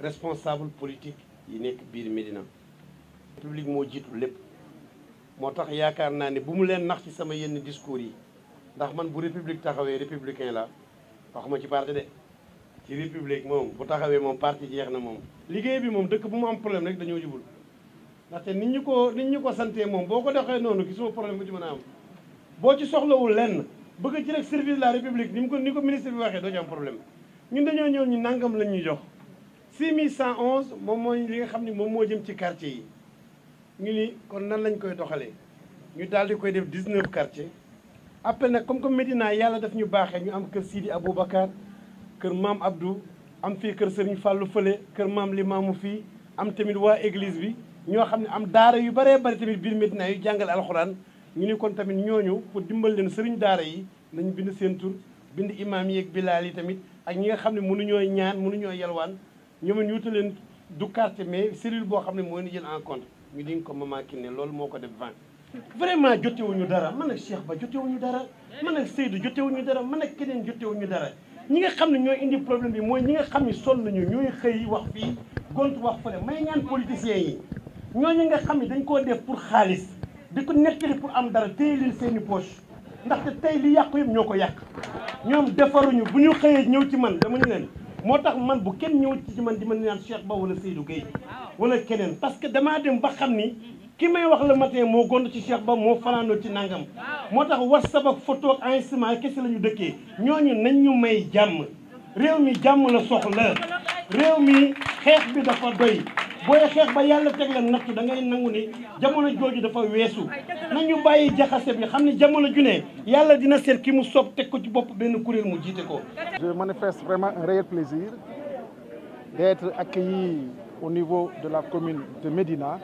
responsable politique yi nekk biir Médina. République moo jiitu lépp moo tax yaakaar naa ne bu mu leen nax ci sama yenn discours yi ndax man bu république taxawee républicain la waxuma ci parti de ci république moom bu taxawee moom parti jeex na moom. liggéey bi moom dëkk bu mu am problème rek dañoo jubul ndaxte nit ñu ko santee moom boo ko doxee noonu gisuma problème bu ci mën a am boo ci soxlawul lenn bëgg ci rek service de la république ni ko ministre bi waxee doo ci am problème ñun dañoo ñëw ñu nangam lañ ñuy jox 6111 moom mooy li nga xam ne moom moo jëm ci quartier yi ñu ni kon nan lañ koy doxalee ñu daal di koy def 19 quartiers après nag comme que Médina yàlla daf ñu baaxee ñu am kër Sidi Aboubacar kër maam Abdou am fii kër Serigne Fallou fële kër maam Limamou fii am tamit waa église bi ñoo xam ne am daara yu bëree bëri tamit biir Médina yu jàngale alxuraan ñu ni kon tamit ñooñu pour dimbal leen sëriñ daara yi nañu bind seen tur bind imaam yi ak bilaal yi tamit ak ñi nga xam ne mënuñoo ñaan mënuñoo yalwaan ñoom ñu wutal leen du quartier mais cellule boo xam ne moo leen jël en compte ñu di ko Mama Kiné loolu moo ko def 20. vraiment jotewuñu dara man ak Cheikh Ba jotewuñu dara man ak Seydou jotewuñu dara man ak keneen jotewuñu dara ñi nga xam ne ñooy indi problème bi mooy ñi nga xam ne sol nañu ñooy xëy wax fii gont wax fële may ñaan politiciens yi ñooñu nga xam ne dañ koo def pour xaalis di ko nettali pour am dara téye leen seeni poche ndaxte tey li yàqu yëpp ñoo ko yàq ñoom defaruñu bu ñu xëyee ñëw ci man dama ñu leen moo tax man bu kenn ñëw ci man di ma naan Cheikh Ba wala Seydou Gueye wala keneen parce que damaa dem ba xam ni ki may wax le matin moo gont ci Cheikh Ba moo fanaanoo ci nangam moo tax WhatsApp ak photo ak enregistrement kese la ñu dëkkee ñooñu nañ ñu may jàmm réew mi jàmm la soxla réew mi xeex bi dafa doy booy xeex ba yàlla teg la nattu da ngay nangu ni jamono jooju dafa weesu nañu bàyyi jaxase bi xam ne jamono ju ne yàlla dina seet ki mu soob teg ko ci bopp benn kuréel mu jiite ko. Je manifeste vraiment un réel plaisir d'être accueilli au niveau de la commune de Médina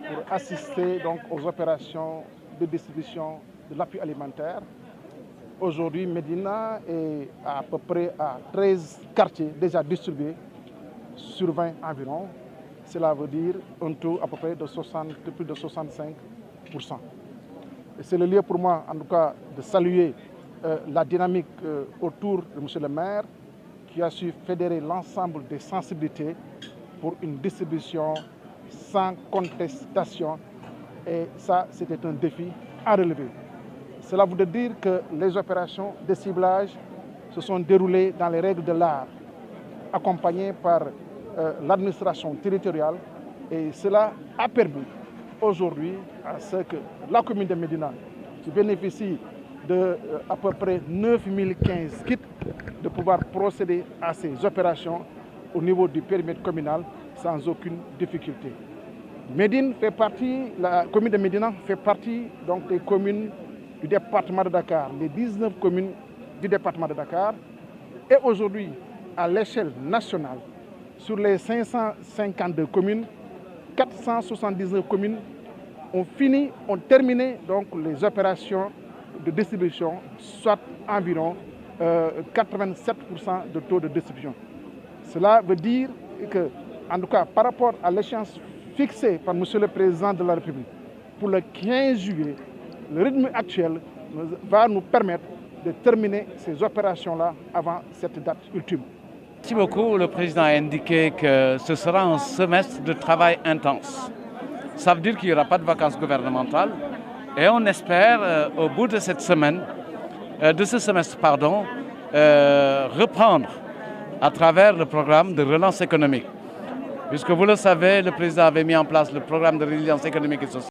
pour assister donc aux opérations de distribution de l'appui alimentaire. Aujourd'hui, Médina est à peu près à 13 quartiers déjà distribués sur 20 environ. Cela veut dire un taux à peu près de plus de 65%. Et c'est le lieu pour moi, en tout cas, de saluer la dynamique autour de M. le maire qui a su fédérer l'ensemble des sensibilités pour une distribution sans contestation. Et ça, c'était un défi à relever. Cela voudrait dire que les opérations de ciblage se sont déroulées dans les règles de l'art, accompagnées par l'administration territoriale, et cela a permis aujourd'hui à ce que la commune de Médina, qui bénéficie de à peu près 9015 kits, de pouvoir procéder à ces opérations au niveau du périmètre communal sans aucune difficulté. La commune de Médina fait partie donc des communes du département de Dakar, les 19 communes du département de Dakar, et aujourd'hui à l'échelle nationale, sur les 552 communes, 479 communes ont terminé donc les opérations de distribution, soit environ 87% de taux de distribution. Cela veut dire que, en tout cas, par rapport à l'échéance fixée par M. le Président de la République pour le 15 juillet, le rythme actuel va nous permettre de terminer ces opérations-là avant cette date ultime. Merci beaucoup. Le président a indiqué que ce sera un semestre de travail intense. Ça veut dire qu'il n'y aura pas de vacances gouvernementales. Et on espère, au bout de cette semaine, ce semestre, reprendre à travers le programme de relance économique. Puisque vous le savez, le président avait mis en place le programme de résilience économique et sociale.